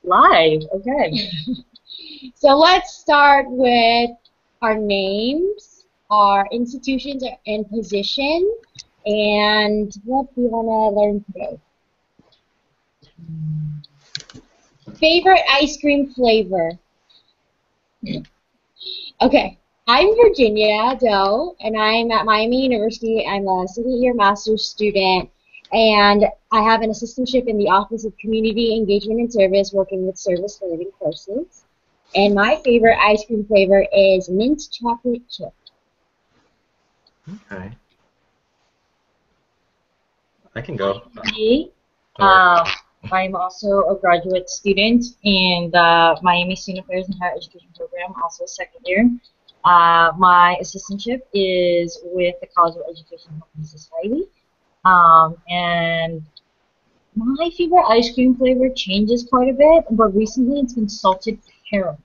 Live, okay. So let's start with our names, our institutions and position, and what we want to learn today. Favorite ice cream flavor? Okay, I'm Virginia Doe, and I'm at Miami University. I'm a second-year master's student, and I have an assistantship in the Office of Community Engagement and Service, working with service for living courses. And my favorite ice cream flavor is mint chocolate chip. Okay. I can go. Me, I'm also a graduate student in the Miami Student Affairs and Higher Education Program, also second year. My assistantship is with the College of Education and Health and Society. And my favorite ice cream flavor changes quite a bit, but recently it's been salted caramel.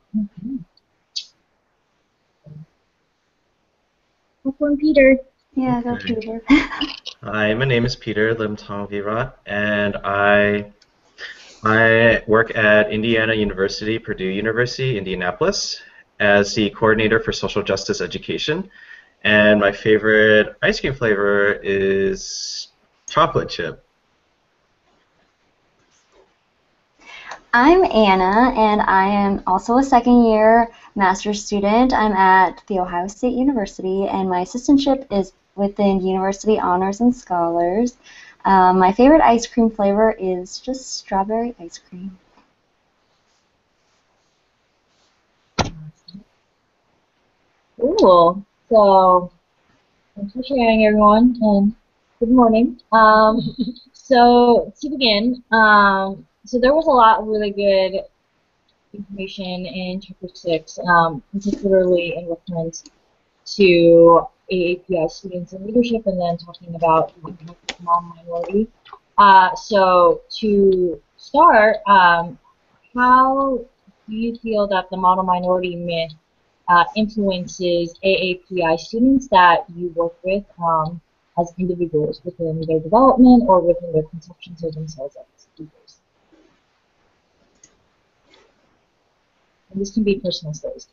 Welcome, Peter. Yeah, go Peter. Hi, my name is Peter Lim-Tong Virat, and I work at Indiana University, Purdue University, Indianapolis, as the coordinator for social justice education. And my favorite ice cream flavor is chocolate chip. I'm Anna, and I am also a second-year master's student. I'm at The Ohio State University, and my assistantship is within University Honors and Scholars. My favorite ice cream flavor is just strawberry ice cream. Cool. So, thanks for sharing, everyone, and good morning. So, to begin, so there was a lot of really good information in Chapter 6, particularly in reference to AAPI students in leadership, and then talking about the impact of small minority. So to start, how do you feel that the model minority myth influences AAPI students that you work with as individuals within their development or within their conceptions of themselves as leaders? And this can be personal stories.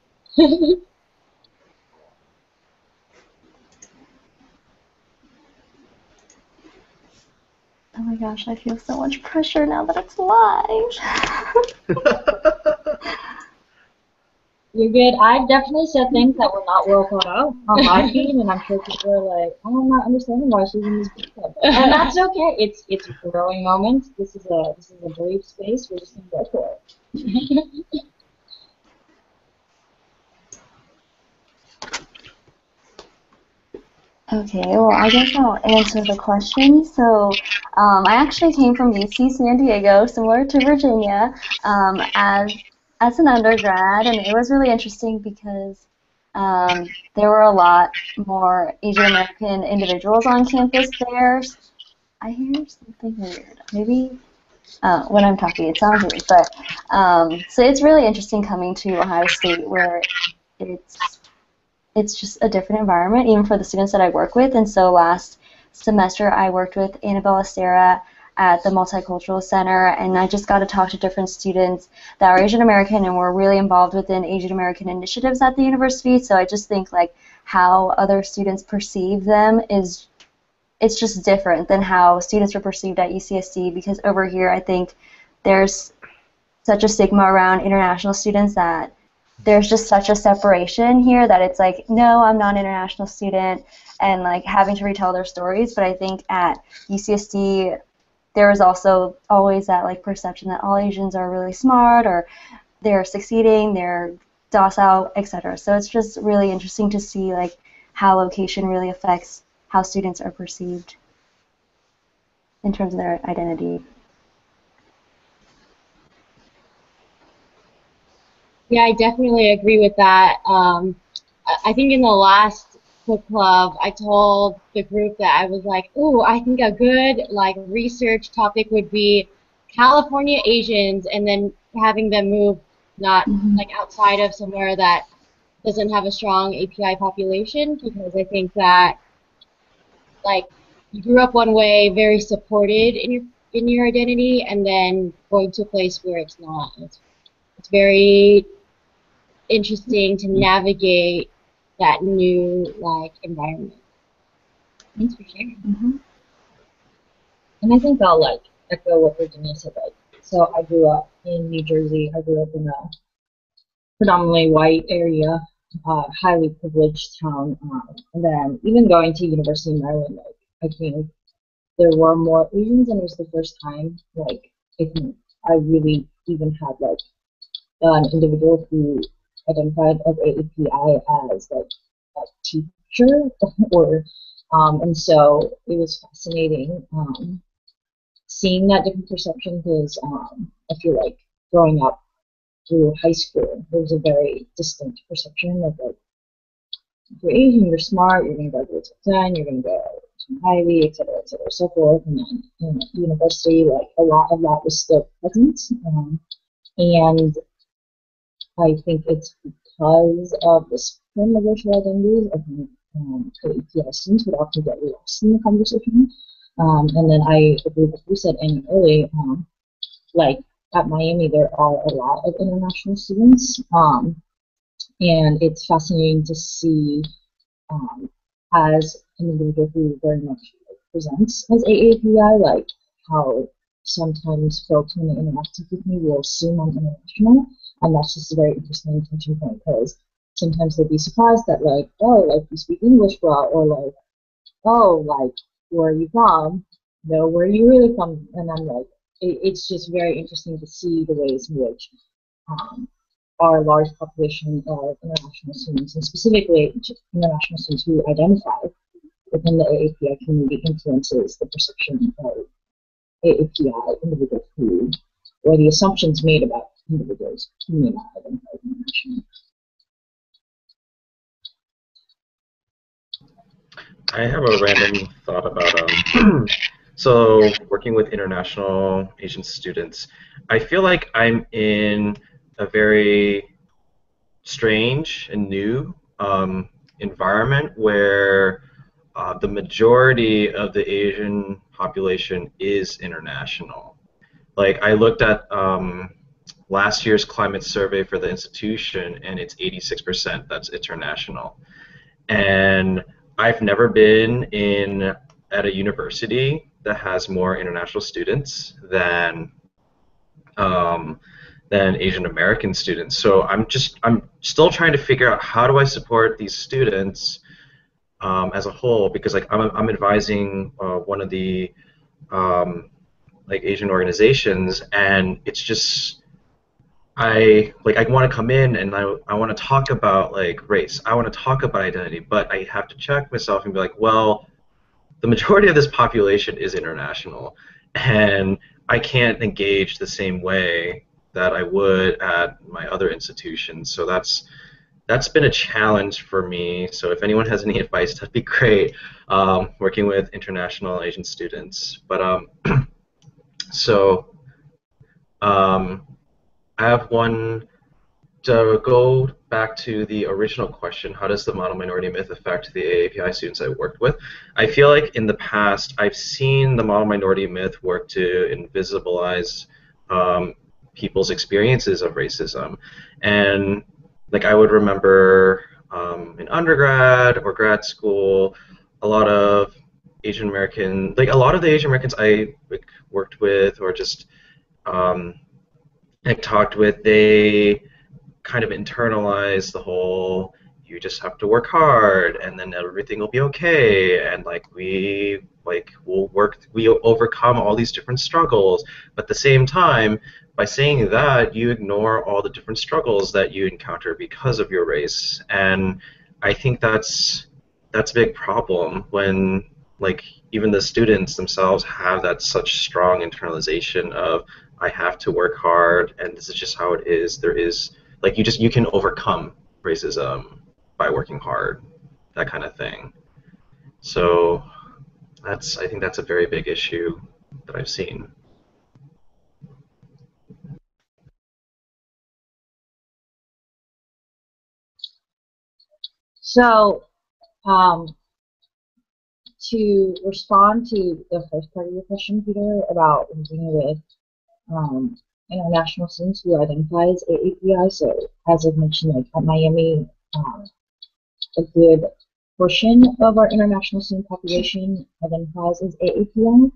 Oh my gosh, I feel so much pressure now that it's live. You're good. I definitely said things that were not well thought out on my team, and I'm sure people are like, oh, I'm not understanding why she's in this book club. And that's okay. It's growing moments. This is a brave space. We're just gonna go for it. Okay, well, I guess I'll answer the question. So, I actually came from UC San Diego, similar to Virginia, as an undergrad, and it was really interesting because there were a lot more Asian American individuals on campus there. I hear something weird. Maybe when I'm talking, it sounds weird, but so it's really interesting coming to Ohio State, where it's just a different environment, even for the students that I work with. And so last semester I worked with Annabelle Estera at the Multicultural Center, and I just got to talk to different students that are Asian American and were really involved within Asian American initiatives at the university. So I just think like how other students perceive them it's just different than how students are perceived at UCSD, because over here I think there's such a stigma around international students that there's just such a separation here that it's like, no, I'm not an international student, and like having to retell their stories. But I think at UCSD there is also always that like perception that all Asians are really smart, or they're succeeding, they're docile, etc. So it's just really interesting to see like how location really affects how students are perceived in terms of their identity. Yeah, I definitely agree with that. I think in the last book club, I told the group that I was like, "Ooh, I think a good like research topic would be California Asians," and then having them move not like outside of somewhere that doesn't have a strong API population, because I think that like you grew up one way, very supported in your in your identity and then going to a place where it's not. It's very interesting to navigate that new environment. Thanks for sharing. Mm-hmm. And I think I'll echo what Virginia said. So I grew up in New Jersey. I grew up in a predominantly white area, highly privileged town. And then even going to University of Maryland, I think there were more Asians, and it was the first time I think I really even had an individual who identified as AAPI as a teacher or and so it was fascinating seeing that different perception because I feel like growing up through high school there was a very distinct perception of if you're Asian, you're smart, you're going to graduate to 10, you're going to go to Ivy, et cetera, so forth. And then in university, a lot of that was still present. And I think it's because of the spectrum of racial identities. I think AAPI students would often get lost in the conversation. And then I agree with what you said, Annie, early. At Miami, there are a lot of international students. And it's fascinating to see as an individual who very much presents as AAPI, how sometimes folks when they interact with me will assume I'm international, and that's just a very interesting tension point because sometimes they'll be surprised that you speak English well, or where are you from? No, where are you really from? And I'm it's just very interesting to see the ways in which our large population of international students, and specifically international students who identify within the AAPI community, influences the perception of AAPI individuals who, or the assumptions made about individuals who may not identify as international. I have a random thought about so working with international Asian students. I feel like I'm in a very strange and new environment where the majority of the Asian population is international. I looked at last year's climate survey for the institution, and it's 86% that's international. And I've never been at a university that has more international students than Asian American students. So I'm still trying to figure out how do I support these students as a whole, because I'm advising one of the Asian organizations, and it's just I want to come in and I want to talk about race. I want to talk about identity, but I have to check myself and be well, the majority of this population is international, and I can't engage the same way that I would at my other institutions. So that's been a challenge for me. So if anyone has any advice, that'd be great. Working with international Asian students, but so I have one to go back to the original question, how does the model minority myth affect the AAPI students I worked with? I feel like in the past I've seen the model minority myth work to invisibilize people's experiences of racism. And I would remember in undergrad or grad school, a lot of Asian American, a lot of the Asian Americans I worked with or just talked with, they kind of internalize the whole you just have to work hard and then everything will be okay, and we overcome all these different struggles, but at the same time by saying that you ignore all the different struggles that you encounter because of your race. And I think that's a big problem when even the students themselves have that such strong internalization of I have to work hard and this is just how it is. There is you can overcome racism by working hard, that kind of thing. So I think that's a very big issue that I've seen. So to respond to the first part of your question, Peter, about working with international students who identify as AAPI. So as I've mentioned, like at Miami, a good portion of our international student population identifies as AAPI.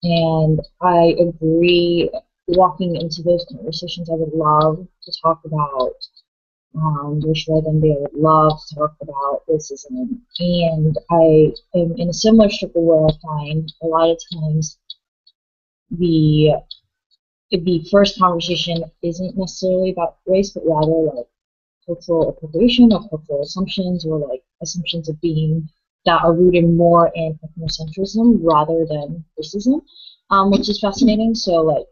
And I agree, walking into those conversations, I would love to talk about racial identity. I would love to talk about racism. And I am in a similar struggle where I find a lot of times the first conversation isn't necessarily about race, but rather like cultural appropriation or cultural assumptions, or like assumptions of being that are rooted more in ethnocentrism rather than racism, which is fascinating. So like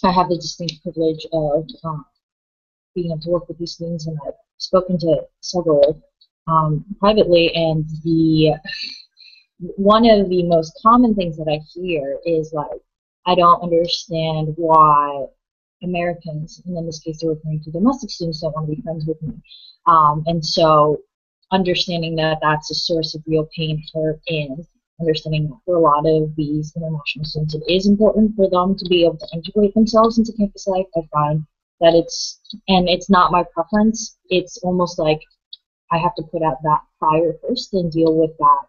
I have the distinct privilege of being able to work with these students, and I've spoken to several privately, and one of the most common things that I hear is like, I don't understand why Americans, and in this case they're referring to domestic students, don't want to be friends with me. And so understanding that that's a source of real pain, hurt, and understanding that for a lot of these international students it is important for them to be able to integrate themselves into campus life. I find that it's not my preference, it's almost like I have to put out that fire first and deal with that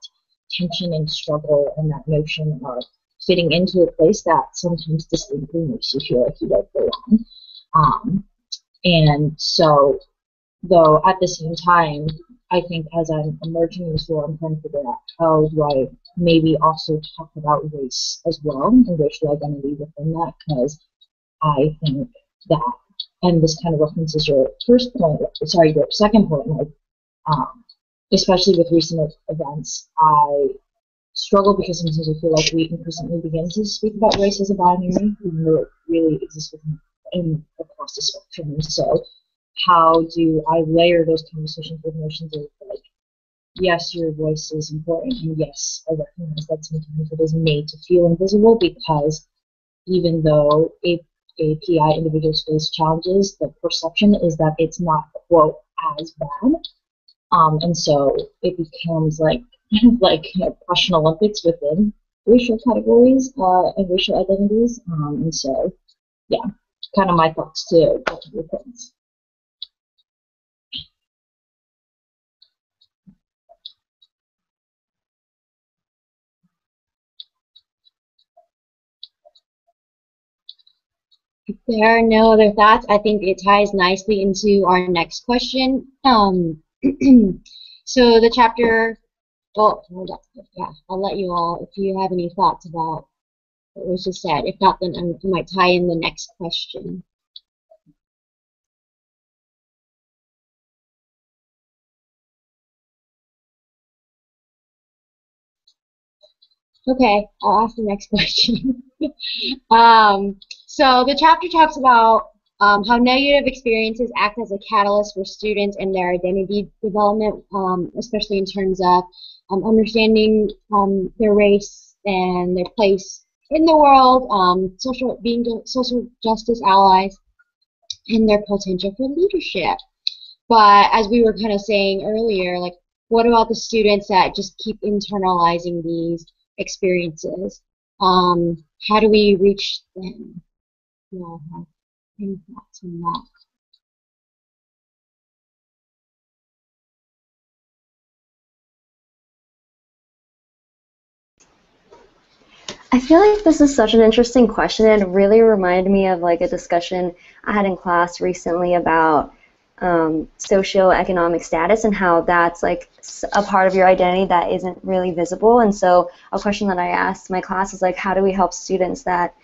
tension and struggle and that notion of fitting into a place that sometimes distinctly makes you feel like you don't belong. And so, though at the same time, I think as I'm emerging in this role, I'm trying to figure out how do I maybe also talk about race as well and racial identity within that, because I think that, and this kind of references your first point, sorry, your second point, like, especially with recent events, I struggle because sometimes I feel like we increasingly begin to speak about race as a binary, even though it really exists across the spectrum. And so how do I layer those conversations with notions of like, yes, your voice is important, and yes, I recognize that sometimes it is made to feel invisible, because even though API individuals face challenges, the perception is that it's not, quote, as bad. And so it becomes like Russian Olympics within racial categories and racial identities. And so, yeah, kind of my thoughts to both of your points. If there are no other thoughts, I think it ties nicely into our next question. So the chapter, well, hold on. Yeah, I'll let you all, if you have any thoughts about what was just said. If not, then I might tie in the next question. Okay, I'll ask the next question. So the chapter talks about how negative experiences act as a catalyst for students and their identity development, especially in terms of understanding their race and their place in the world, being social justice allies, and their potential for leadership. But as we were kind of saying earlier, like, what about the students that just keep internalizing these experiences? How do we reach them? You know, have any thoughts on that? I feel like this is such an interesting question, and it really reminded me of like a discussion I had in class recently about socioeconomic status and how that's like a part of your identity that isn't really visible. And so a question that I asked my class is like, how do we help students that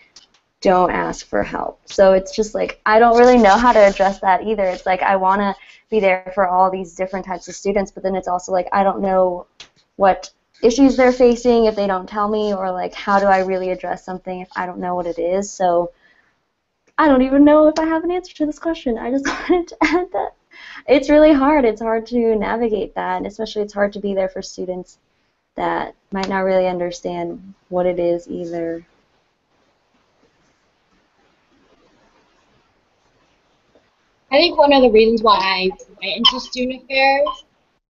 don't ask for help? So it's just like, I don't really know how to address that either. It's like, I want to be there for all these different types of students, but then it's also like, I don't know what issues they're facing if they don't tell me, or like, how do I really address something if I don't know what it is? So I don't even know if I have an answer to this question. I just wanted to add that it's really hard. It's hard to navigate that, and especially it's hard to be there for students that might not really understand what it is either. I think one of the reasons why I went into student affairs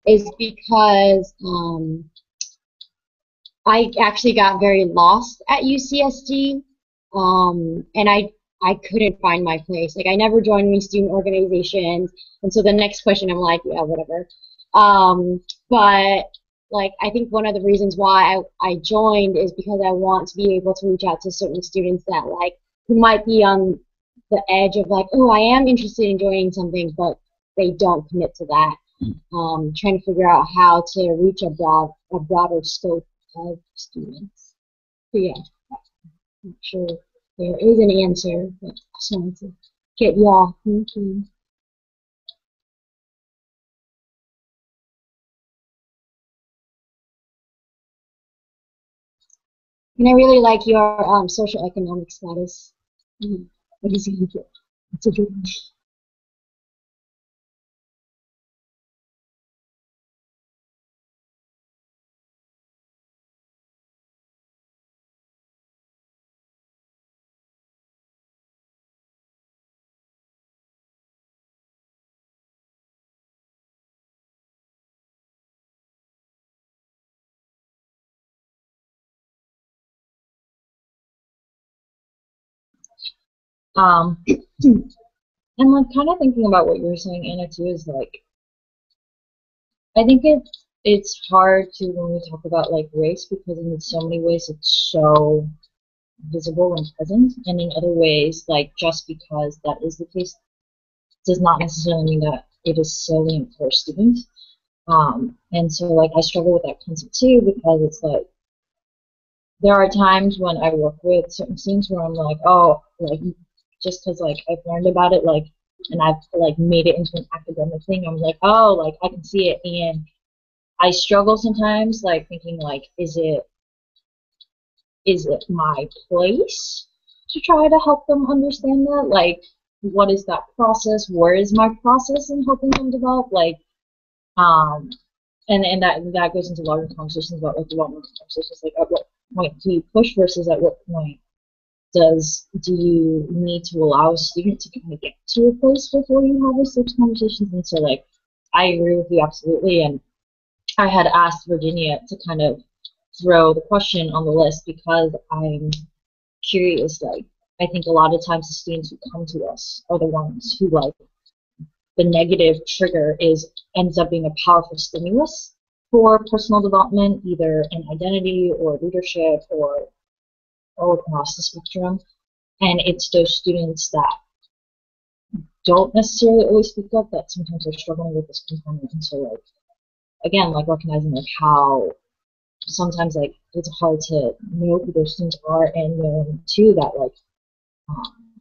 is because I actually got very lost at UCSD, and I couldn't find my place. Like I never joined any student organizations, and so the next question I'm like, yeah, whatever. But like I think one of the reasons why I joined is because I want to be able to reach out to certain students that like who might be on the edge of like, oh, I am interested in joining something, but they don't commit to that. Trying to figure out how to reach a broader scope of students. So yeah, I'm not sure there is an answer, but I just wanted to get y'all thinking. And I really like your social economic status. What is it? It's a dream. Um, and like kind of thinking about what you were saying, Anna, too, is like I think it's hard to when we talk about like race because in so many ways it's so visible and present, and in other ways, like just because that is the case does not necessarily mean that it is solely for students. And so like I struggle with that concept too because it's like there are times when I work with certain students where I'm like, oh, like just because like I've learned about it, like, and I've like made it into an academic thing, I'm like, oh, like I can see it, and I struggle sometimes, like thinking like, is it my place to try to help them understand that? Like, what is that process? Where is my process in helping them develop? Like, um, and that goes into larger conversations about like development conversations. Like, at what point do you push versus at what point do you need to allow a student to kind of get to a place before you have those sorts of conversations? And so, like, I agree with you absolutely. And I had asked Virginia to kind of throw the question on the list because I'm curious. Like, I think a lot of times the students who come to us are the ones who like the negative trigger ends up being a powerful stimulus for personal development, either in identity or leadership or all across the spectrum. And it's those students that don't necessarily always speak up that sometimes are struggling with this component. And so like again, like recognizing like how sometimes like it's hard to know who those students are, and then too that like um,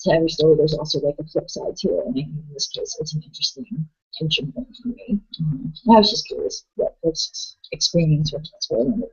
to every story there's also like a flip side to it, and I think in this case it's an interesting tension point for me. I was just curious what folks experience with transformative.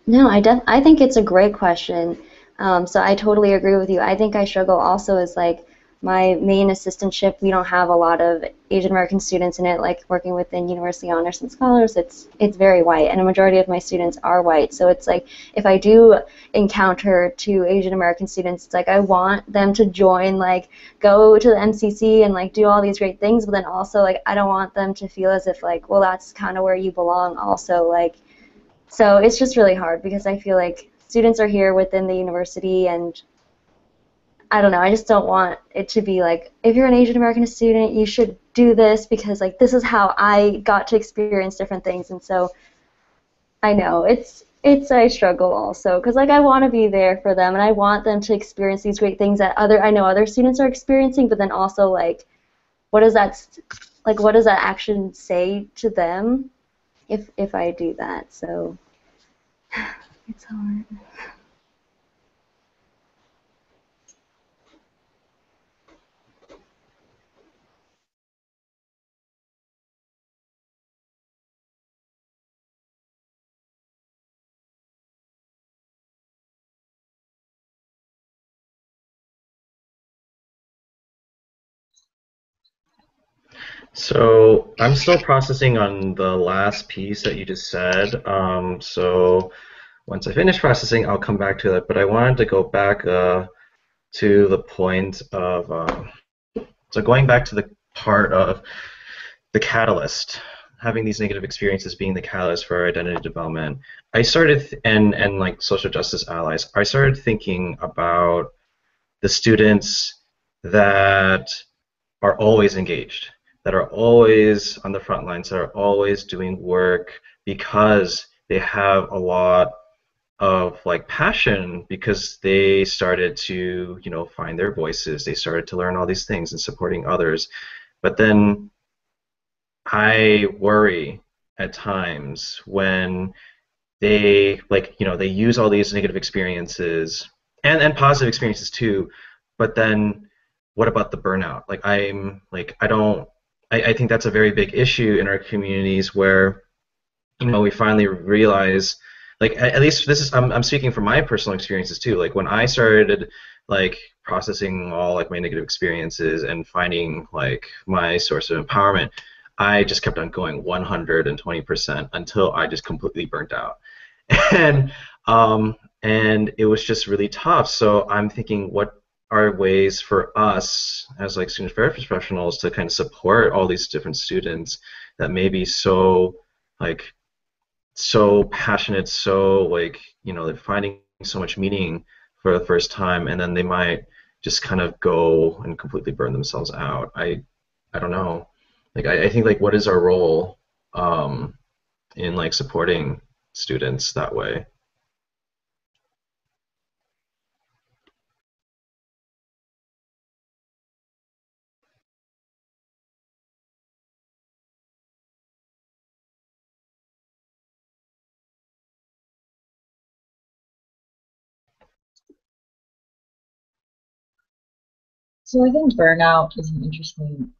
No, I think it's a great question. So I totally agree with you. I think I struggle also is like my main assistantship, we don't have a lot of Asian American students in it, like working within University Honors and Scholars, it's very white, and a majority of my students are white. So it's like if I do encounter two Asian American students, it's like I want them to join, like go to the MCC and like do all these great things, but then also like I don't want them to feel as if like, well, that's kind of where you belong also, like. So it's just really hard because I feel like students are here within the university, and I don't know, I just don't want it to be like, if you're an Asian American student, you should do this because like this is how I got to experience different things. And so I know it's I struggle also because like I want to be there for them and I want them to experience these great things that I know other students are experiencing, but then also like what does that action say to them if I do that? So it's hard. So I'm still processing on the last piece that you just said. So once I finish processing, I'll come back to that. But I wanted to go back to the point of so going back to the part of the catalyst. having these negative experiences being the catalyst for identity development, I started, and like social justice allies, I started thinking about the students that are always engaged, that are always on the front lines, that are always doing work because they have a lot of like passion, because they started to, you know, find their voices, they started to learn all these things and supporting others. But then I worry at times when they, like, you know, they use all these negative experiences and positive experiences too, but then what about the burnout? Like, I'm like, I think that's a very big issue in our communities where, you know, we finally realize, like, at least this is, I'm speaking from my personal experiences too. Like, when I started like processing all like my negative experiences and finding like my source of empowerment, I just kept on going 120% until I just completely burnt out. and and it was just really tough. So I'm thinking, what are ways for us as like student affairs professionals to kind of support all these different students that may be so like so passionate, so like, you know, they're finding so much meaning for the first time, and then they might just kind of go and completely burn themselves out. I don't know. Like, I think, like, what is our role in like supporting students that way? So I think burnout is an interesting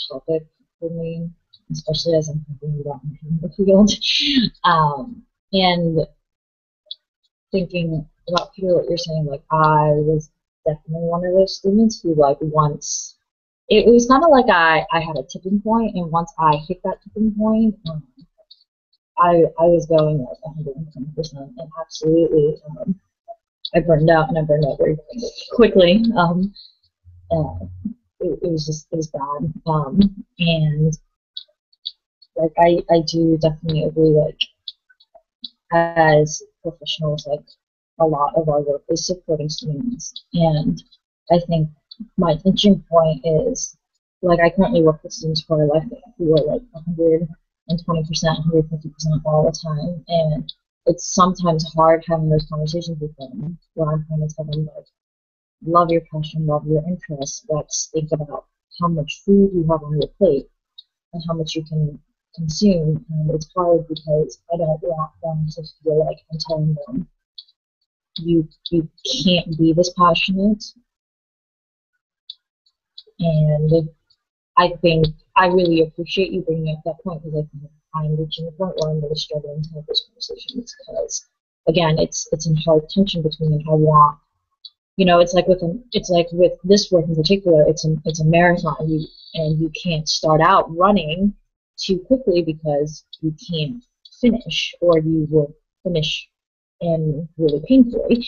topic for me, especially as I'm thinking about entering the field. And thinking about Peter, what you're saying, like I was definitely one of those students who like once it was kind of like I had a tipping point, and once I hit that tipping point, I was going like 120%, and absolutely I burned out, and I burned out very quickly. Uh, it was just, it was bad. And like I do definitely agree, like as professionals, like a lot of our work is supporting students. And I think my tension point is, like, I currently work with students who are like who are like 120%, 150% all the time, and it's sometimes hard having those conversations with them where I'm trying to tell them, like, love your passion, love your interests. Let's think about how much food you have on your plate and how much you can consume. And it's hard because I don't want them to feel like I'm telling them you can't be this passionate. And I think I really appreciate you bringing up that point, because I think I'm reaching the point where I'm really struggling to have those conversations, because again, it's in hard tension between I want, you know, it's like with this work in particular, it's a marathon, and you can't start out running too quickly because you can't finish, or you will finish and really painfully.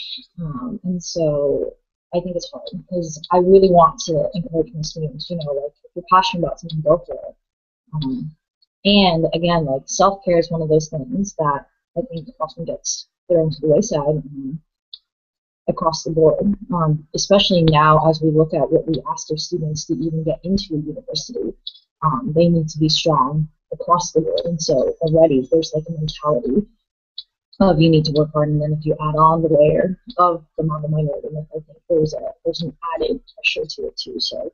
And so I think it's hard because I really want to encourage my students, you know, like, if you're passionate about something, go for it. And again, like, self-care is one of those things that I think often gets thrown to the wayside across the board, especially now as we look at what we ask our students to even get into a university. They need to be strong across the board, and so already there's like a mentality of you need to work hard, and then if you add on the layer of the minority, I think there's an added pressure to it too. So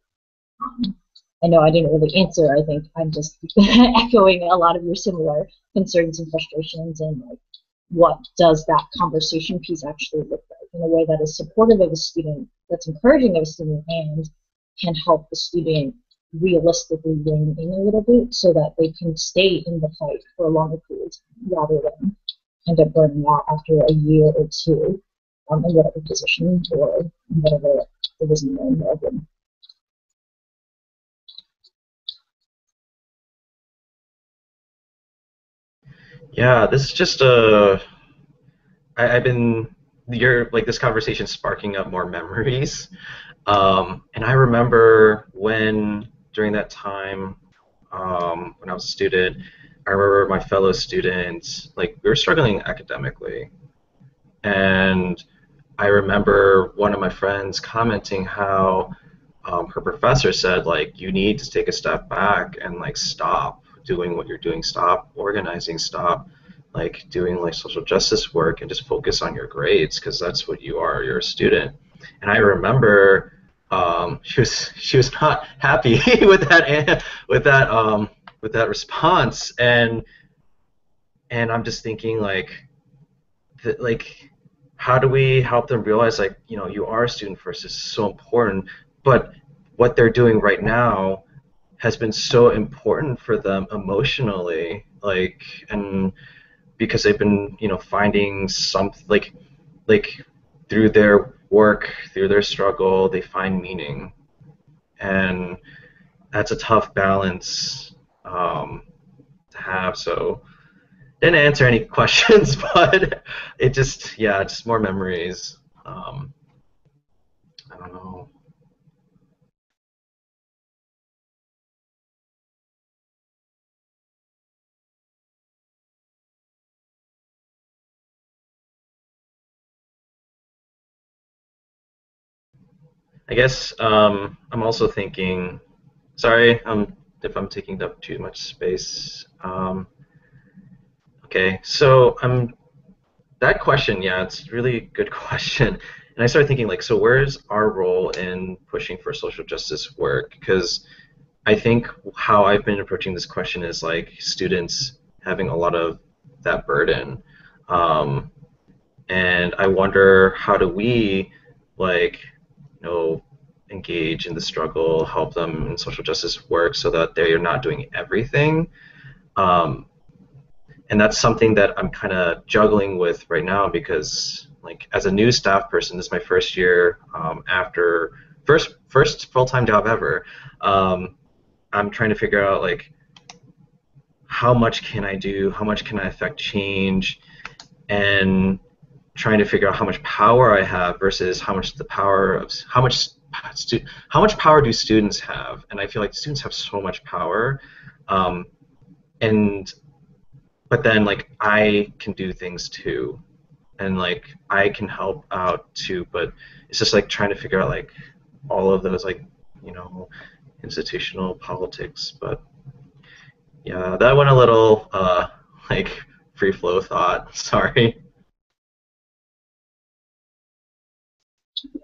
I know I didn't really answer. I think I'm just echoing a lot of your similar concerns and frustrations, and like, what does that conversation piece actually look like in a way that is supportive of a student, that's encouraging of a student, and can help the student realistically rein in a little bit so that they can stay in the fight for a longer period of time, rather than end up burning out after a year or two, in whatever position or whatever the reason they're involved in. Yeah, this is just I've been, you're like, this conversation sparking up more memories. And I remember when during that time when I was a student, I remember my fellow students, like, we were struggling academically. And I remember one of my friends commenting how her professor said, like, you need to take a step back and, like, stop doing what you're doing, stop organizing, stop, like, doing, like, social justice work, and just focus on your grades, because that's what you are, you're a student. And I remember she was not happy with that response, and I'm just thinking, like, how do we help them realize, like, you know, you are a student first, this is so important, but what they're doing right now has been so important for them emotionally, like, and because they've been, you know, finding something, like through their work, through their struggle, they find meaning, and that's a tough balance to have. So didn't answer any questions, but it just, yeah, just more memories. I don't know. I guess I'm also thinking, sorry if I'm taking up too much space. Okay, so that question, yeah, it's a really good question. And I started thinking, like, so where's our role in pushing for social justice work? Because I think how I've been approaching this question is, like, students having a lot of that burden. And I wonder, how do we, like, you know, engage in the struggle, help them in social justice work so that they're not doing everything. And that's something that I'm kind of juggling with right now, because, like, as a new staff person, this is my first year after first full-time job ever. I'm trying to figure out, like, how much can I do, how much can I affect change, and trying to figure out how much power I have versus how much power do students have. And I feel like students have so much power, but then, like, I can do things too, and, like, I can help out too, but it's just, like, trying to figure out, like, all of those, like, you know, institutional politics. But yeah, that went a little like, free flow thought. Sorry.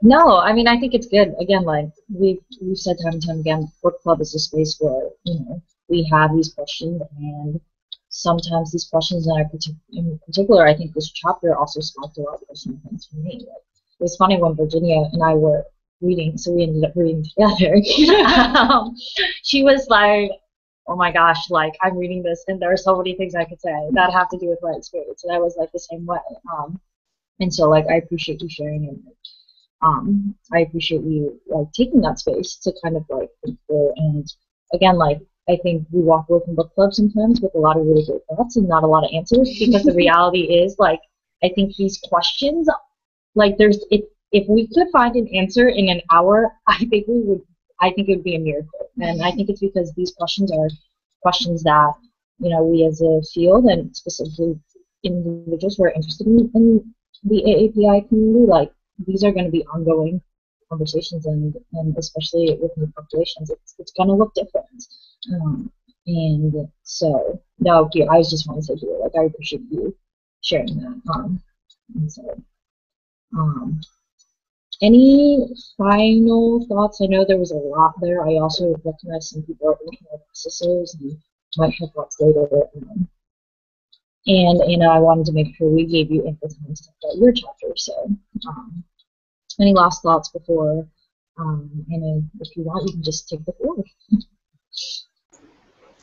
No, I mean, I think it's good. Again, like we've said time and time again, book club is a space where, you know, we have these questions, and sometimes these questions in particular, I think this chapter also sparked a lot of personal things for me. Like, it was funny when Virginia and I were reading, so we ended up reading together. She was like, "Oh my gosh, like, I'm reading this, and there are so many things I could say that have to do with my experience," and I was like the same way. And so, like, I appreciate you sharing, and I appreciate you, like, taking that space to kind of, like, think through. And again, like, I think we walk away from book club sometimes with a lot of really great thoughts and not a lot of answers, because the reality is, like, I think these questions, like, if we could find an answer in an hour, I think it would be a miracle. And I think it's because these questions are questions that, you know, we as a field, and specifically individuals who are interested in the AAPI community, like, these are going to be ongoing conversations, and especially with new populations, it's going to look different. And so, no, I was just wanting to say to you, like, I appreciate you sharing that. And so, any final thoughts? I know there was a lot there. I also recognize some people are looking at processors and might have thoughts later. And I wanted to make sure we gave you ample time to talk about your chapter. So, any last thoughts before? And if you want, you can just take the floor.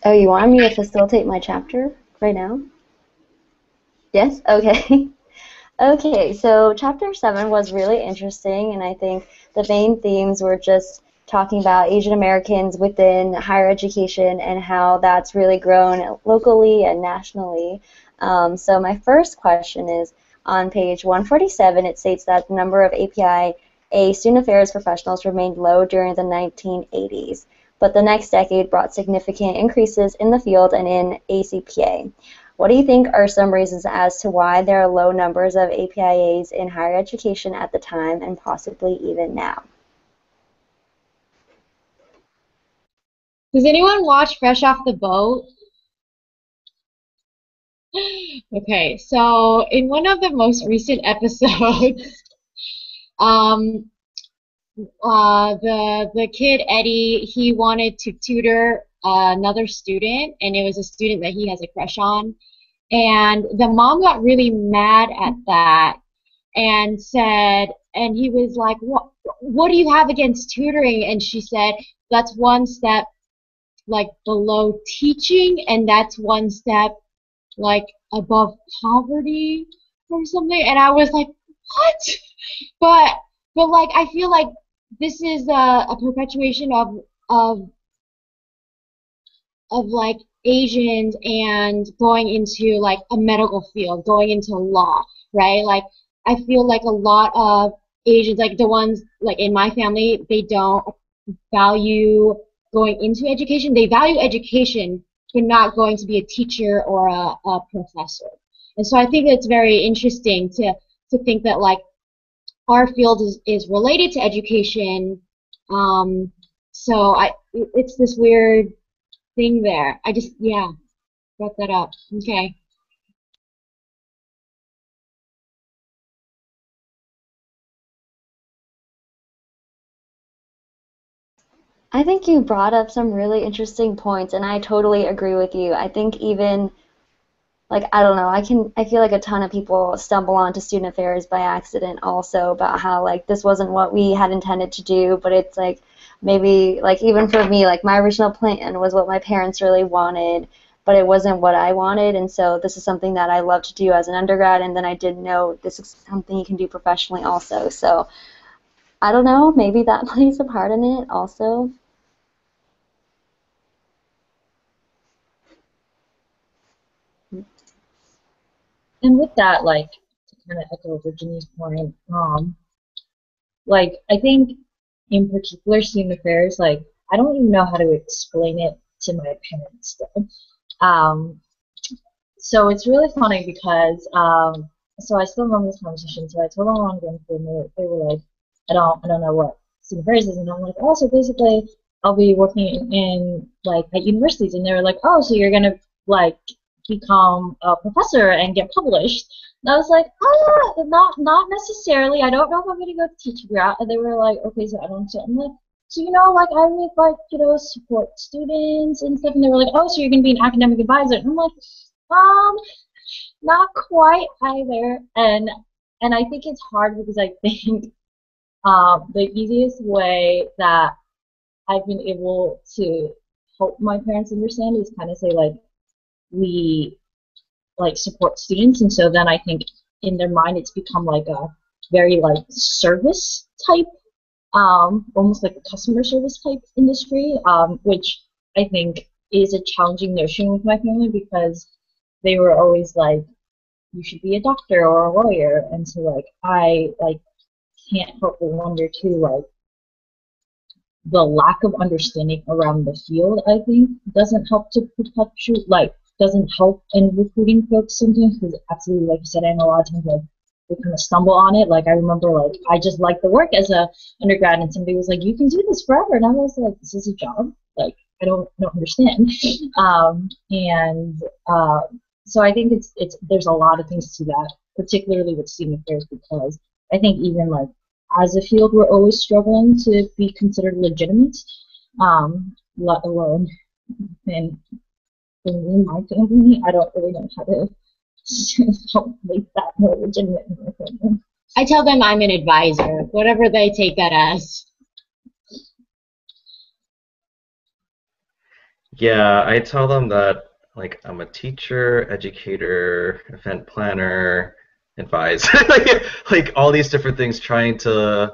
Oh, you want me to facilitate my chapter right now? Yes? Okay. Okay, so chapter 7 was really interesting, and I think the main themes were just talking about Asian Americans within higher education and how that's really grown locally and nationally. So my first question is, on page 147, it states that the number of API student affairs professionals remained low during the 1980s. but the next decade brought significant increases in the field and in ACPA. What do you think are some reasons as to why there are low numbers of APIAs in higher education at the time and possibly even now? Does anyone watch Fresh Off the Boat? Okay, so in one of the most recent episodes, the kid Eddie, he wanted to tutor another student, and it was a student that he has a crush on, and the mom got really mad at that and said, and he was like, what do you have against tutoring? And she said, that's one step like below teaching, and that's one step like above poverty or something. And I was like, what? But like I feel like this is a perpetuation of like Asians and going into like a medical field, going into law, right? Like I feel like a lot of Asians, like the ones like in my family, they don't value going into education. They value education, but not going to be a teacher or a professor. And so I think it's very interesting to think that like our field is related to education. So it's this weird thing there. I just, yeah, brought that up. Okay. I think you brought up some really interesting points, and I totally agree with you. I think even, like, I don't know, I feel like a ton of people stumble onto student affairs by accident also, about how, like, this wasn't what we had intended to do, but it's, like, maybe, like, even for me, like, my original plan was what my parents really wanted, but it wasn't what I wanted, and so this is something that I love to do as an undergrad, and then I did know this is something you can do professionally also, so I don't know, maybe that plays a part in it also. And with that, like, to kind of echo Virginia's point, like, I think in particular student affairs, like, I don't even know how to explain it to my parents still. So it's really funny because, so I still remember this conversation, so I told them what I'm going through, and they were like, I don't know what student affairs is, and I'm like, oh, so basically, I'll be working in, like, at universities, and they were like, oh, so you're gonna, like, become a professor and get published. And I was like, oh, not necessarily. I don't know if I'm gonna go the teaching route. And they were like, okay, so I don't understand. I'm like, so you know, like I would like, you know, support students and stuff. And they were like, oh, so you're gonna be an academic advisor. And I'm like, um, not quite either. And I think it's hard because I think the easiest way that I've been able to help my parents understand is kind of say like, we like support students, and so then I think in their mind it's become like a very like service type, almost like a customer service type industry, which I think is a challenging notion with my family because they were always like, you should be a doctor or a lawyer, and so like I like can't help but wonder too like the lack of understanding around the field I think doesn't help to perpetuate like doesn't help in recruiting folks sometimes because absolutely like you said I know a lot of times like we kind of stumble on it. Like I remember like I just liked the work as a undergrad and somebody was like you can do this forever and I was like this is a job like I don't understand and so I think it's there's a lot of things to that particularly with student affairs because I think even like as a field we're always struggling to be considered legitimate let alone in my family, I don't really know how to help make that more legitimate in my family. I tell them I'm an advisor, whatever they take that as. Yeah, I tell them that like I'm a teacher, educator, event planner, advise, like all these different things trying to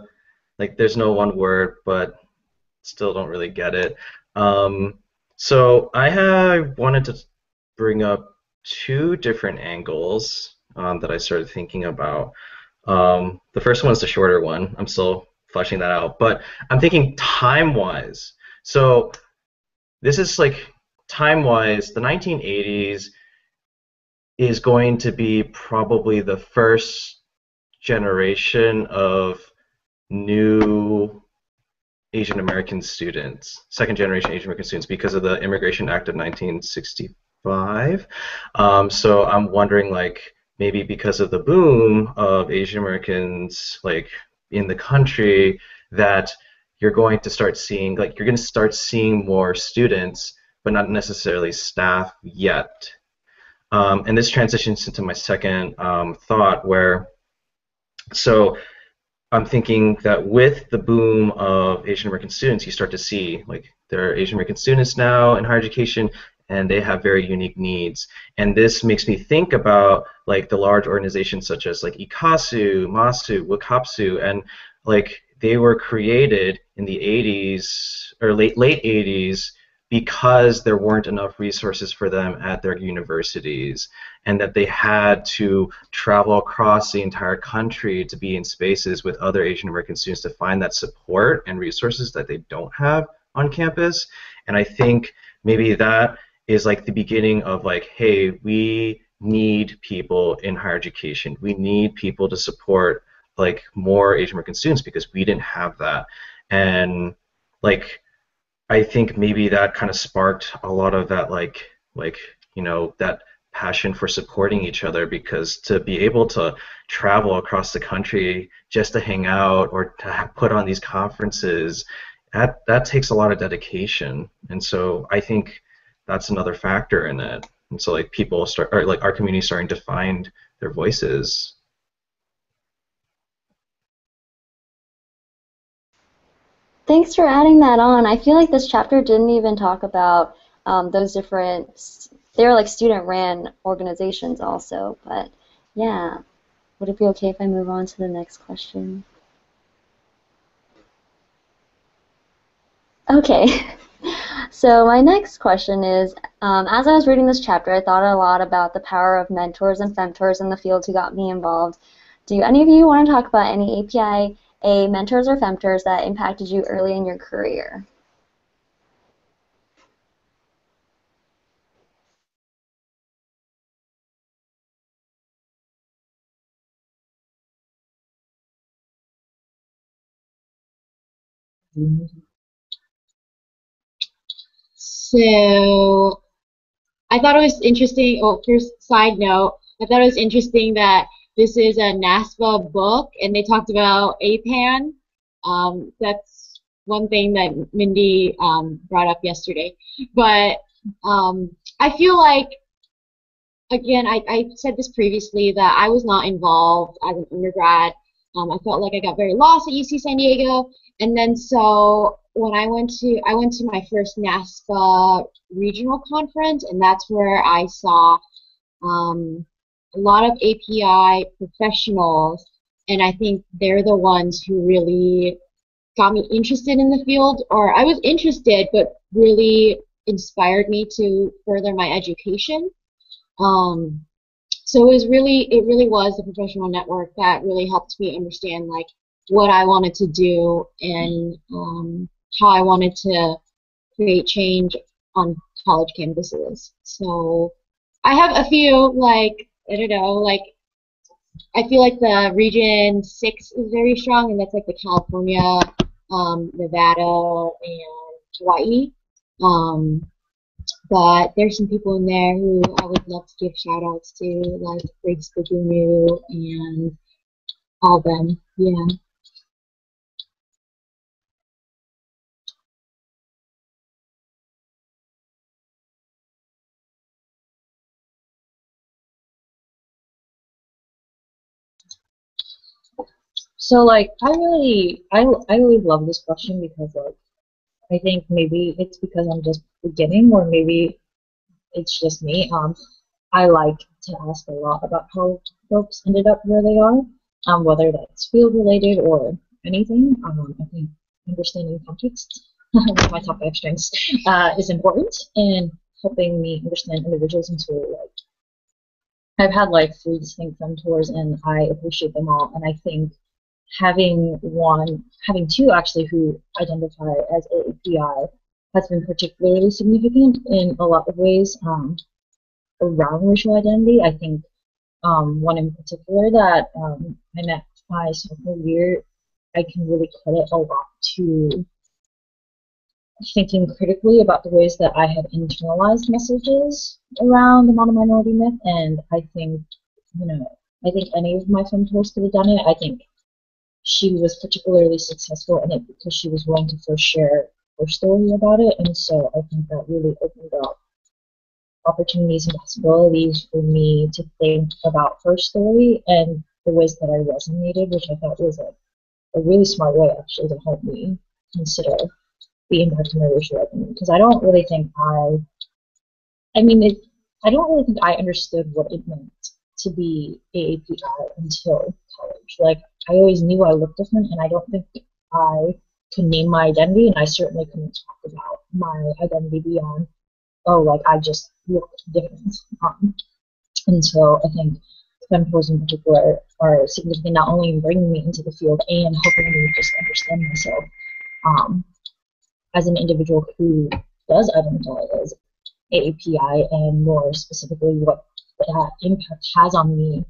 like there's no one word, but still don't really get it. So I have wanted to bring up two different angles that I started thinking about. The first one is the shorter one. I'm still fleshing that out, but I'm thinking time-wise. So this is like time-wise, the 1980s is going to be probably the first generation of new Asian American students, second generation Asian American students, because of the Immigration Act of 1965. So I'm wondering, like, maybe because of the boom of Asian Americans, like, in the country, that you're going to start seeing, like, you're going to start seeing more students, but not necessarily staff yet. And this transitions into my second thought, where, so I'm thinking that with the boom of Asian American students, you start to see, like, there are Asian American students now in higher education, and they have very unique needs. And this makes me think about, like, the large organizations such as, like, ICASU, MASU, WCAPSU, and, like, they were created in the 80s or late 80s because there weren't enough resources for them at their universities, and that they had to travel across the entire country to be in spaces with other Asian American students to find that support and resources that they don't have on campus. And I think maybe that is like the beginning of, like, hey, we need people in higher education. We need people to support, like, more Asian American students because we didn't have that. And, like, I think maybe that kind of sparked a lot of that, like you know, that passion for supporting each other, because to be able to travel across the country just to hang out or to put on these conferences, that takes a lot of dedication. And so I think that's another factor in it. And so, like, people start, or like our community starting to find their voices. Thanks for adding that on. I feel like this chapter didn't even talk about those different, they were like student-ran organizations also, but yeah. Would it be okay if I move on to the next question? Okay. So my next question is, as I was reading this chapter, I thought a lot about the power of mentors and femtors in the field who got me involved. Do any of you want to talk about any API mentors or femtors that impacted you early in your career? So I thought it was interesting. Oh, first side note, I thought it was interesting that this is a NASPA book, and they talked about APAN. That's one thing that Mindy brought up yesterday. But I feel like, again, I said this previously, that I was not involved as an undergrad. I felt like I got very lost at UC San Diego, and then so when I went to my first NASPA regional conference, and that's where I saw a lot of API professionals, and I think they're the ones who really got me interested in the field, or I was interested, but really inspired me to further my education. So it really was the professional network that really helped me understand, like, what I wanted to do, and how I wanted to create change on college campuses. So I have a few, like, I don't know, like, I feel like the Region 6 is very strong, and that's like the California, Nevada, and Hawaii. But there's some people in there who I would love to give shout outs to, like Briggs Bugunu and all them. Yeah. So like I really love this question because like I think maybe it's because I'm just beginning, or maybe it's just me. I like to ask a lot about how folks ended up where they are, whether that's field related or anything. I think understanding context, one of my top 5 strengths, is important in helping me understand individuals. And so like I've had like 3 distinct mentors, and I appreciate them all. And I think having 2 actually who identify as AAPI has been particularly significant in a lot of ways around racial identity. I think one in particular that I met my sophomore year, I can really credit a lot to thinking critically about the ways that I had internalized messages around the mono-minority myth, and I think, I think any of my mentors could have done it. I think she was particularly successful in it because she was willing to first share her story about it, and so I think that really opened up opportunities and possibilities for me to think about her story and the ways that I resonated, which I thought was a really smart way actually to help me consider the impact of my racial identity. Because I don't really think I don't really think I understood what it meant to be AAPI until college. Like, I always knew I looked different, and I don't think I could name my identity, and I certainly couldn't talk about my identity beyond, oh, like, I just look different. And so I think mentors in particular are significant, not only in bringing me into the field and helping me just understand myself as an individual who does identify as AAPI, and more specifically what that impact has on me,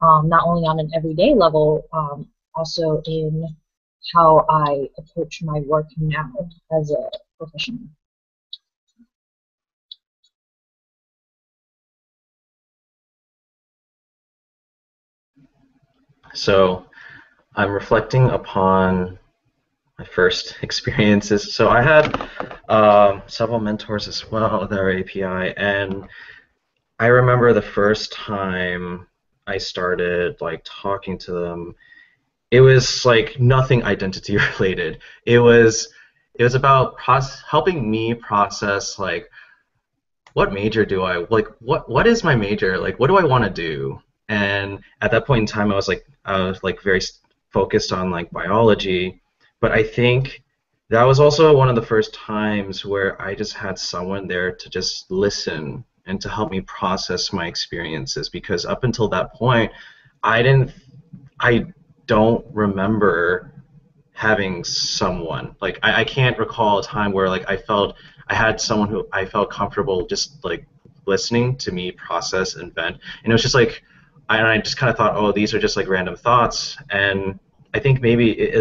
not only on an everyday level, also in how I approach my work now as a professional. So I'm reflecting upon my first experiences. So I had several mentors as well that are API, and I remember the first time I started like talking to them, it was like nothing identity related. It was about helping me process like, what major do I like, what is my major, like what do I want to do? And at that point in time I was like very focused on like biology, but I think that was also one of the first times where I just had someone there to just listen and to help me process my experiences, because up until that point I don't remember having someone, like I can't recall a time where like I had someone who I felt comfortable just like listening to me process and vent. And it was just like I just kind of thought, oh, these are just like random thoughts. And I think maybe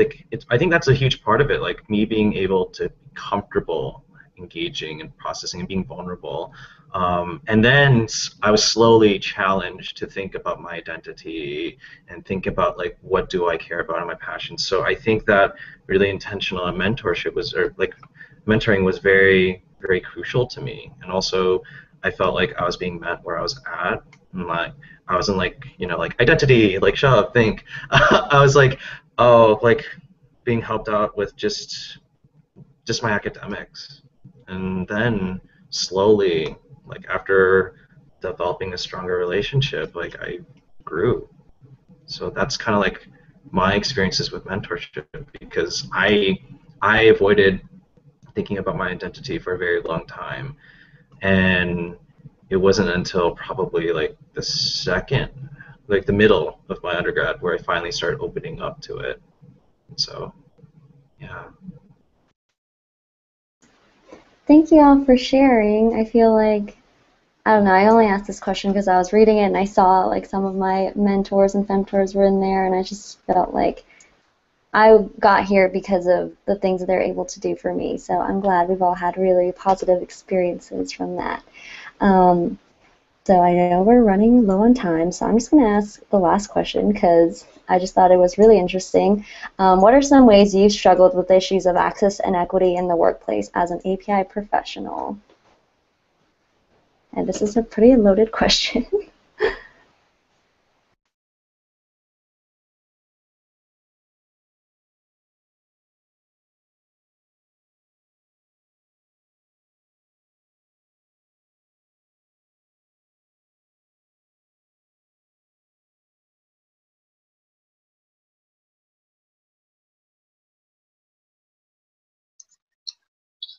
I think that's a huge part of it, like me being able to be comfortable engaging and processing and being vulnerable. And then I was slowly challenged to think about my identity and think about like, what do I care about in my passions. So I think that really intentional mentorship was, or like mentoring was very, very crucial to me. And also I felt like I was being met where I was at, and like I wasn't like, like identity, like shut up, think. I was like, oh, like being helped out with just my academics. And then slowly, like after developing a stronger relationship, like I grew. So that's kind of like my experiences with mentorship, because I avoided thinking about my identity for a very long time, and it wasn't until probably like the middle of my undergrad where I finally started opening up to it. So yeah. Thank you all for sharing. I feel like, I don't know, I only asked this question because I was reading it and I saw like some of my mentors and femtors were in there, and I just felt like I got here because of the things that they're able to do for me. So I'm glad we've all had really positive experiences from that. So I know we're running low on time, so I'm just going to ask the last question because I just thought it was really interesting. What are some ways you've struggled with issues of access and equity in the workplace as an API professional? And this is a pretty loaded question.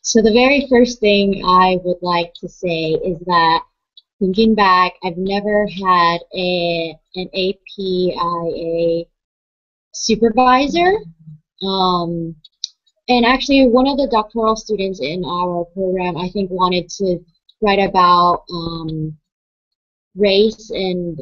So the very first thing I would like to say is that, thinking back, I've never had an APIA supervisor. And actually, one of the doctoral students in our program, I think, wanted to write about race and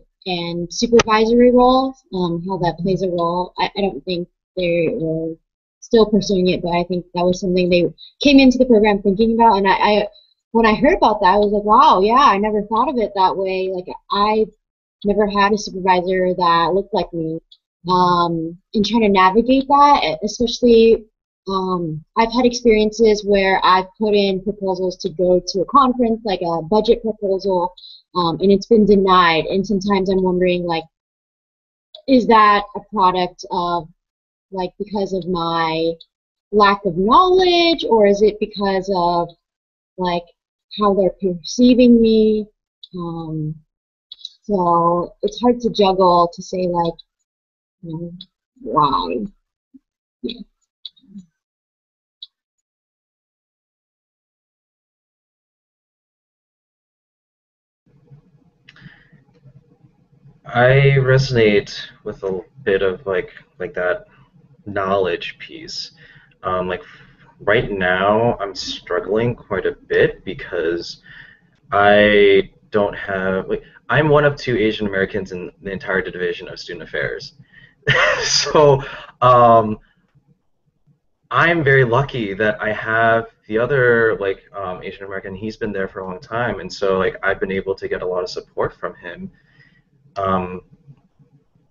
supervisory roles, how that plays a role. I don't think they were still pursuing it, but I think that was something they came into the program thinking about. And I when I heard about that, I was like, wow, yeah, I never thought of it that way. Like I never had a supervisor that looked like me. And trying to navigate that, especially I've had experiences where I've put in proposals to go to a conference, like a budget proposal, and it's been denied. And sometimes I'm wondering, like, is that a product of, like, because of my lack of knowledge, or is it because of, like, how they're perceiving me? Um, so it's hard to juggle to say, like, you know, why. Yeah. I resonate with a bit of like that knowledge piece. Like right now, I'm struggling quite a bit because I don't have like I'm one of two Asian Americans in the entire division of student affairs. So um, I'm very lucky that I have the other like Asian American. He's been there for a long time, and so like I've been able to get a lot of support from him. Um,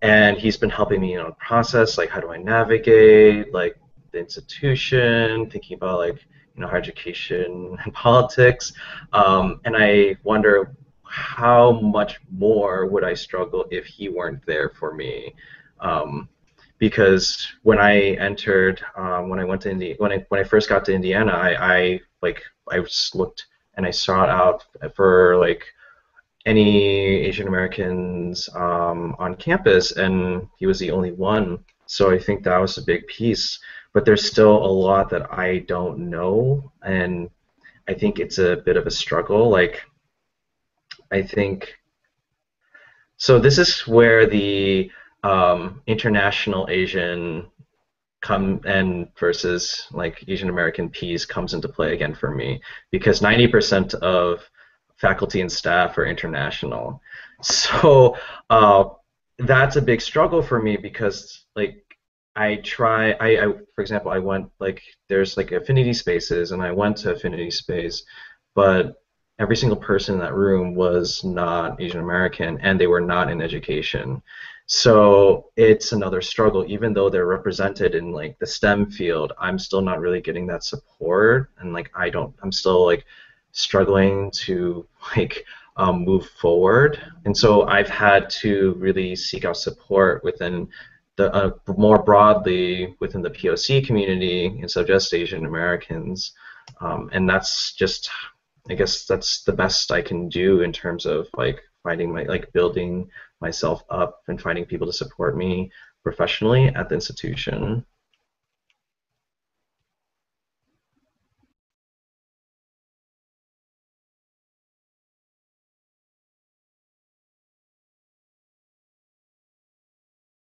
and he's been helping me, process like how do I navigate like the institution, thinking about like higher education and politics, and I wonder how much more would I struggle if he weren't there for me, because when I entered, when I went to when I first got to Indiana, I just looked and I sought out for like any Asian Americans on campus, and he was the only one. So I think that was a big piece. But there's still a lot that I don't know, and I think it's a bit of a struggle. Like, I think so. This is where the international Asian come and versus like Asian American piece comes into play again for me, because 90% of faculty and staff are international. So that's a big struggle for me because like for example, I went like there's like affinity spaces and I went to affinity space, but every single person in that room was not Asian American and they were not in education. So it's another struggle, even though they're represented in like the STEM field, I'm still not really getting that support, and like I'm still like struggling to like move forward, and so I've had to really seek out support within the more broadly within the POC community instead of just Asian Americans, and that's just I guess that's the best I can do in terms of like finding my like building myself up and finding people to support me professionally at the institution.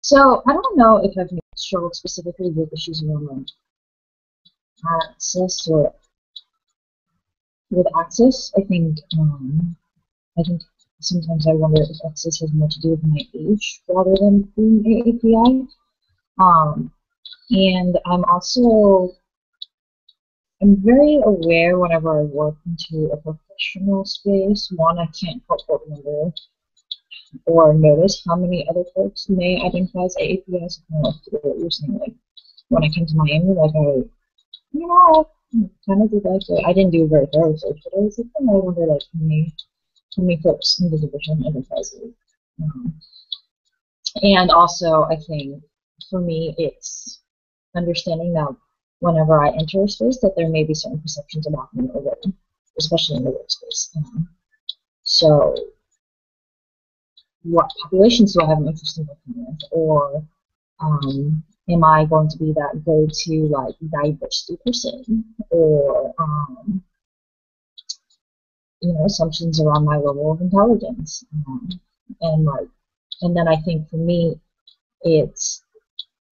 So I don't know if I've struggled specifically with issues around access or with access. I think sometimes I wonder if access has more to do with my age rather than being AAPI. And I'm very aware whenever I work into a professional space. One, I can't help but wonder or notice how many other folks may identify as AAPIs. Kind of like what you're saying, like when I came to Miami, like I kind of did like I didn't do a very thorough research, but I was like, I wonder like how many folks in the division identify as AAPIs. And also, I think for me, it's understanding that whenever I enter a space, that there may be certain perceptions about me already, especially in the workspace. So, what populations do I have an interest in working with, or am I going to be that go-to like diversity person, or assumptions around my level of intelligence, and then I think for me, it's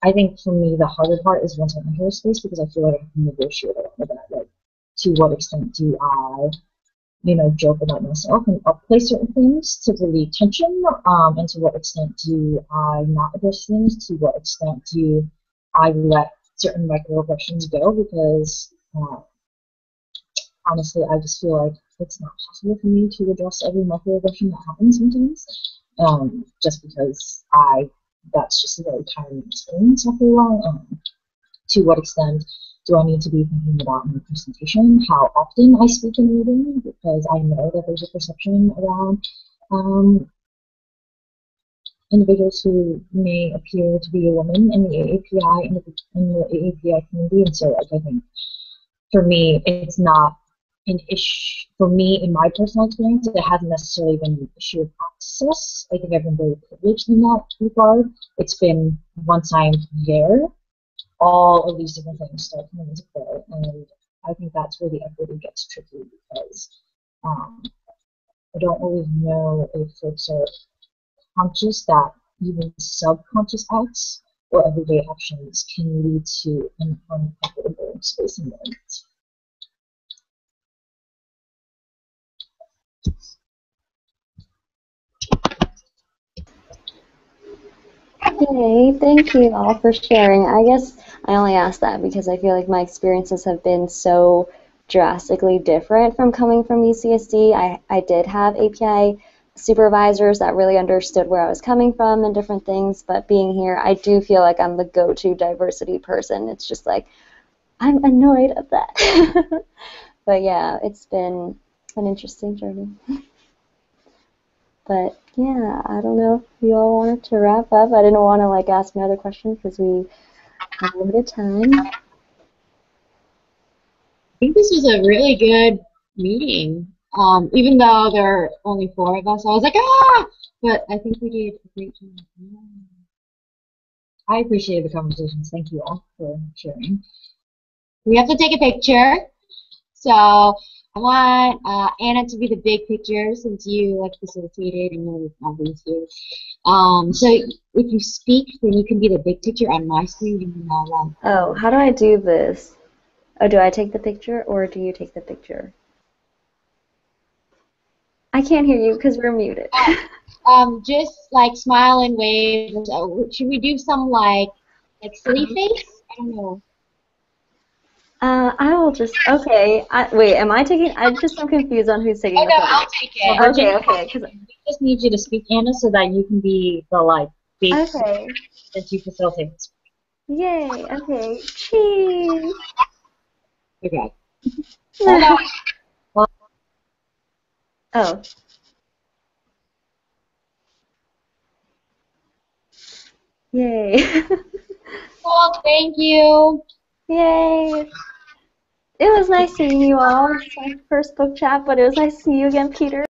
I think for me the harder part is once I enter a space because I feel like I can negotiate a lot of that. Like, to what extent do I, joke about myself and upplay certain things to relieve tension? And to what extent do I not address things? To what extent do I let certain microaggressions go? Because honestly, I just feel like it's not possible for me to address every microaggression that happens sometimes. Just because that's just a very tiring experience after a while. To what extent do I need to be thinking about my presentation, how often I speak in a meeting, because I know that there's a perception around individuals who may appear to be a woman in the AAPI in the AAPI community, and so like, I think for me it's not an issue. For me, in my personal experience, it hasn't necessarily been an issue of access. I think I've been very privileged in that regard. It's been once I'm there, all of these different things start coming into play, and I think that's where the equity gets tricky because I don't always know if folks are conscious that even subconscious acts or everyday actions can lead to an unequitable space environment. Okay, thank you all for sharing. I guess I only asked that because I feel like my experiences have been so drastically different from coming from UCSD. I did have API supervisors that really understood where I was coming from and different things, but being here, I do feel like I'm the go-to diversity person. It's just like, I'm annoyed at that. But yeah, it's been an interesting journey. But yeah, I don't know if you all wanted to wrap up. I didn't want to like ask my other question because we have limited time. I think this was a really good meeting. Even though there are only 4 of us, I was like, ah! But I think we did a great job. I appreciate the conversations. Thank you all for sharing. We have to take a picture. So I want Anna to be the big picture since you like facilitated and you're obviously. So if you speak, then you can be the big picture on my screen and then I'll Oh, how do I do this? Oh, do I take the picture or do you take the picture? I can't hear you because we're muted. just like smile and wave. Should we do some like silly face? I don't know. I will just, okay. Wait, am I taking, I just am confused on who's taking Oh the no, photo. I'll take it. Virginia, Okay, because we just need you to speak, Anna, so that you can be the face okay. that you facilitate. Yay, okay. Cheese. Okay. Oh no. Oh. Yay. Well, thank you. Yay. It was nice seeing you all. It's my first book chat, but it was nice to see you again, Peter.